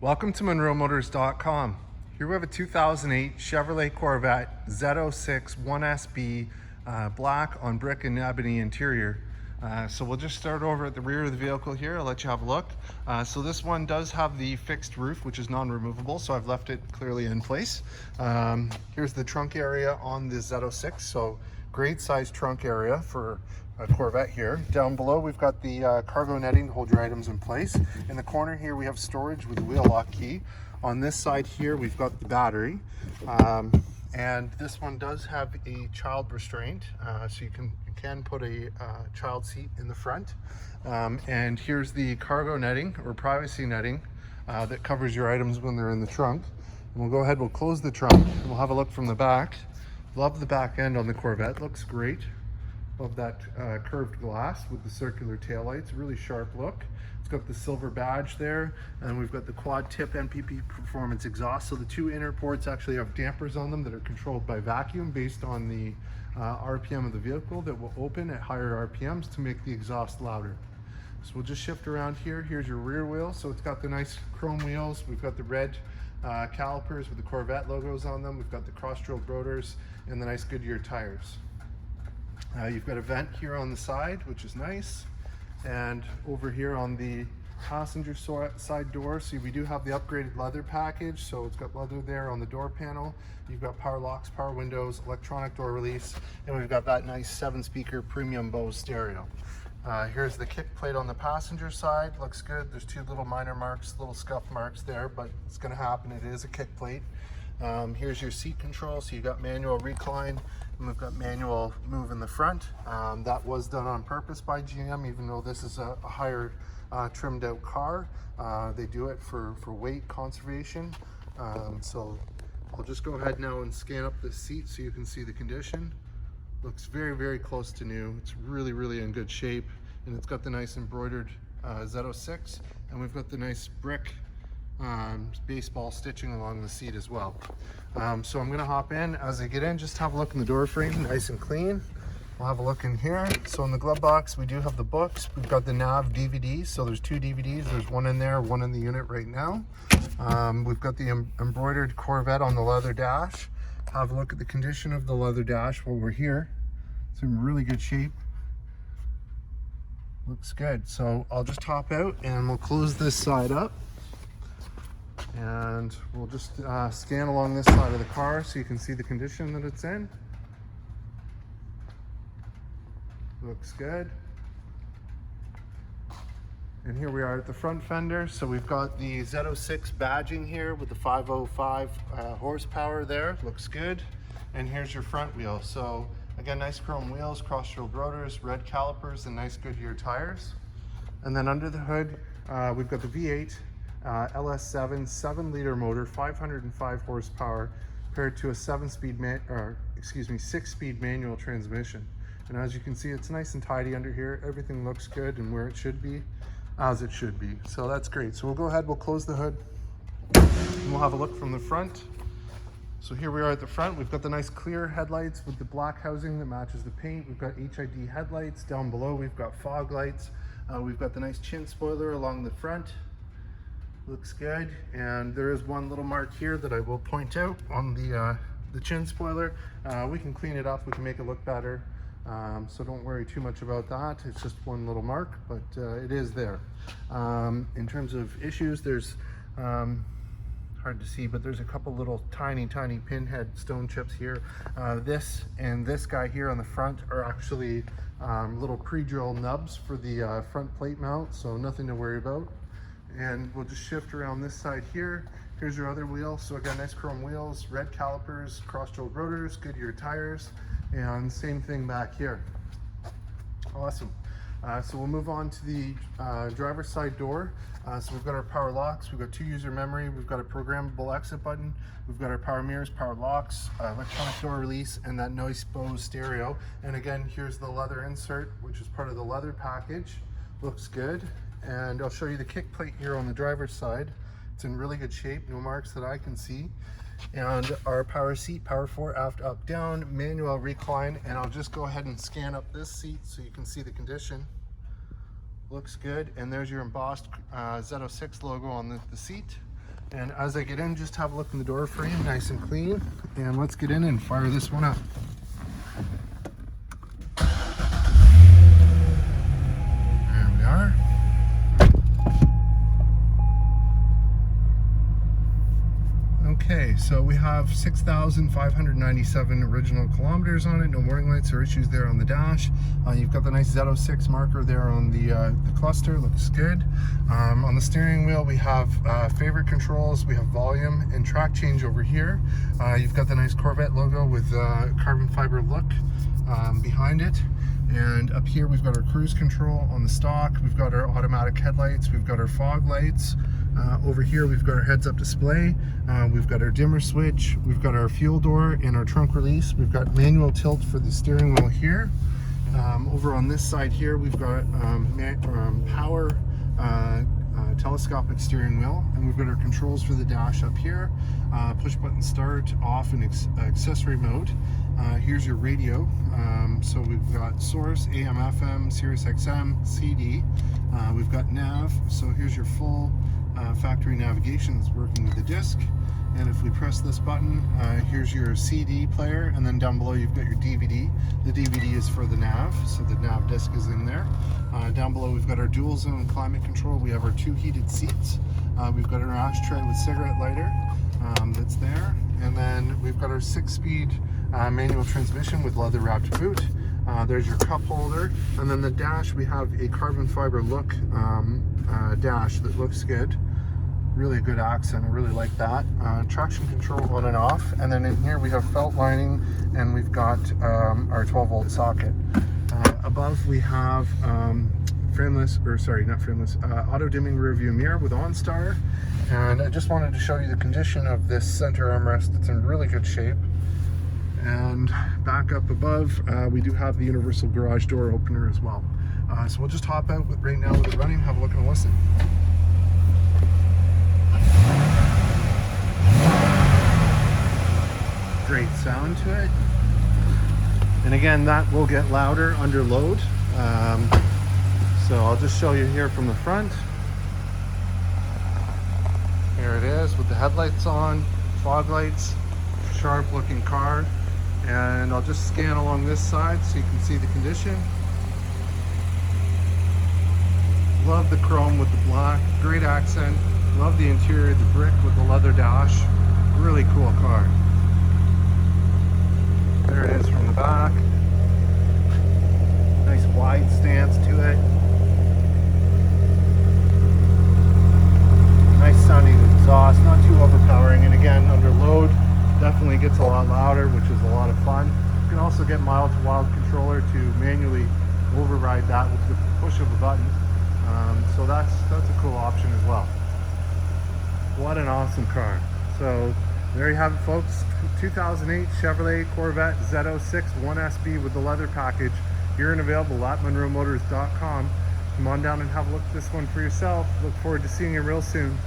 Welcome to MonroeMotors.com. Here we have a 2008 Chevrolet Corvette Z06 1SB black on brick and ebony interior. So we'll just start over at the rear of the vehicle here. I'll let you have a look. So this one does have the fixed roof, which is non-removable, so I've left it clearly in place. Here's the trunk area on the Z06, so great size trunk area for a Corvette here. Down below we've got the cargo netting to hold your items in place. In the corner here we have storage with a wheel lock key. On this side here we've got the battery. And this one does have a child restraint, so you can put a child seat in the front. And here's the cargo netting or privacy netting that covers your items when they're in the trunk. And we'll go ahead, we'll close the trunk and we'll have a look from the back. Love the back end on the Corvette, looks great. Love that curved glass with the circular taillights, really sharp look. It's got the silver badge there, and we've got the quad tip MPP performance exhaust. So the two inner ports actually have dampers on them that are controlled by vacuum based on the RPM of the vehicle that will open at higher RPMs to make the exhaust louder. So we'll just shift around here. Here's your rear wheel. So it's got the nice chrome wheels. We've got the red calipers with the Corvette logos on them. We've got the cross-drilled rotors and the nice Goodyear tires. You've got a vent here on the side, which is nice. And over here on the passenger side door, so we do have the upgraded leather package. So it's got leather there on the door panel. You've got power locks, power windows, electronic door release, and we've got that nice 7-speaker premium Bose stereo. Here's the kick plate on the passenger side. Looks good. There's two little minor marks, little scuff marks there, but it's going to happen. It is a kick plate. Here's your seat control. So you've got manual recline, and we've got manual move in the front. That was done on purpose by GM, even though this is a higher trimmed out car. They do it for weight conservation. So I'll just go ahead now and scan up this seat so you can see the condition. Looks very, very close to new. It's really, really in good shape. And it's got the nice embroidered Z06, and we've got the nice brick baseball stitching along the seat as well. So I'm gonna hop in. As I get in, just have a look in the door frame, nice and clean. We'll have a look in here. So in the glove box, we do have the books. We've got the nav DVDs. So there's two DVDs. There's one in there, one in the unit right now. We've got the embroidered Corvette on the leather dash. Have a look at the condition of the leather dash while we're here. It's in really good shape. Looks good. So I'll just hop out and we'll close this side up. And we'll just scan along this side of the car so you can see the condition that it's in. Looks good. And here we are at the front fender. So we've got the Z06 badging here with the 505 horsepower there. Looks good. And here's your front wheel. So again, nice chrome wheels, cross-drilled rotors, red calipers, and nice Goodyear tires. And then under the hood, we've got the V8 LS7 7-liter motor, 505 horsepower, paired to a 6-speed manual transmission. And as you can see, it's nice and tidy under here. Everything looks good and where it should be, as it should be. So that's great. So we'll go ahead, we'll close the hood, and we'll have a look from the front. So here we are at the front. We've got the nice clear headlights with the black housing that matches the paint. We've got HID headlights. Down below, we've got fog lights. We've got the nice chin spoiler along the front. Looks good. And there is one little mark here that I will point out on the chin spoiler. We can clean it up. We can make it look better. So don't worry too much about that. It's just one little mark, but it is there. In terms of issues, there's hard to see, but there's a couple little tiny pinhead stone chips here. This and this guy here on the front are actually little pre-drill nubs for the front plate mount, so nothing to worry about. And we'll just shift around this side here. Here's your other wheel. So again, nice chrome wheels, red calipers, cross-drilled rotors, Goodyear tires, and same thing back here. Awesome. So we'll move on to the driver's side door. So we've got our power locks, we've got 2 user memory, we've got a programmable exit button, we've got our power mirrors, power locks, electronic door release, and that nice Bose stereo. And again, here's the leather insert, which is part of the leather package. Looks good. And I'll show you the kick plate here on the driver's side. It's in really good shape, no marks that I can see. And our power seat, power 4, aft, up, down, manual recline. And I'll just go ahead and scan up this seat so you can see the condition. Looks good. And there's your embossed Z06 logo on the seat. And as I get in, just have a look in the door frame, nice and clean. And let's get in and fire this one up. There we are. Okay, so we have 6,597 original kilometers on it. No warning lights or issues there on the dash. You've got the nice Z06 marker there on the cluster, looks good. On the steering wheel, we have favorite controls, we have volume and track change over here. You've got the nice Corvette logo with carbon fiber look behind it. And up here we've got our cruise control on the stock, we've got our automatic headlights, we've got our fog lights. Over here we've got our heads-up display, we've got our dimmer switch, we've got our fuel door and our trunk release, we've got manual tilt for the steering wheel here. Over on this side here we've got power telescopic steering wheel, and we've got our controls for the dash up here, push button start, off, and accessory mode. Here's your radio, so we've got source, AM, FM, Sirius XM, CD. We've got nav, so here's your full factory navigation that's working with the disc. And if we press this button, here's your CD player, and then down below you've got your DVD. The DVD is for the nav, so the nav disc is in there. Down below we've got our dual zone climate control. We have our 2 heated seats. We've got our ashtray with cigarette lighter that's there. And then we've got our 6-speed manual transmission with leather wrapped boot. There's your cup holder. And then the dash, we have a carbon fiber look dash that looks good. Really good accent, I really like that. Traction control on and off, and then in here we have felt lining, and we've got our 12-volt socket. Above we have auto dimming rear view mirror with OnStar, and I just wanted to show you the condition of this center armrest. It's in really good shape. And back up above, we do have the universal garage door opener as well. So we'll just hop out right now with it running, have a look and listen. Great sound to it, and again that will get louder under load, so I'll just show you here from the front. Here it is with the headlights on, fog lights, sharp looking car, and I'll just scan along this side so you can see the condition. Love the chrome with the black, great accent. Love the interior, the brick with the leather dash, really cool car. There it is from the back. Nice wide stance to it. Nice sounding exhaust, not too overpowering, and again, under load, definitely gets a lot louder, which is a lot of fun. You can also get mild to wild controller to manually override that with the push of a button. So that's a cool option as well. What an awesome car. So there you have it, folks. 2008 Chevrolet Corvette Z06 1SB with the leather package. Here and available at MonroeMotors.com. Come on down and have a look at this one for yourself. Look forward to seeing you real soon.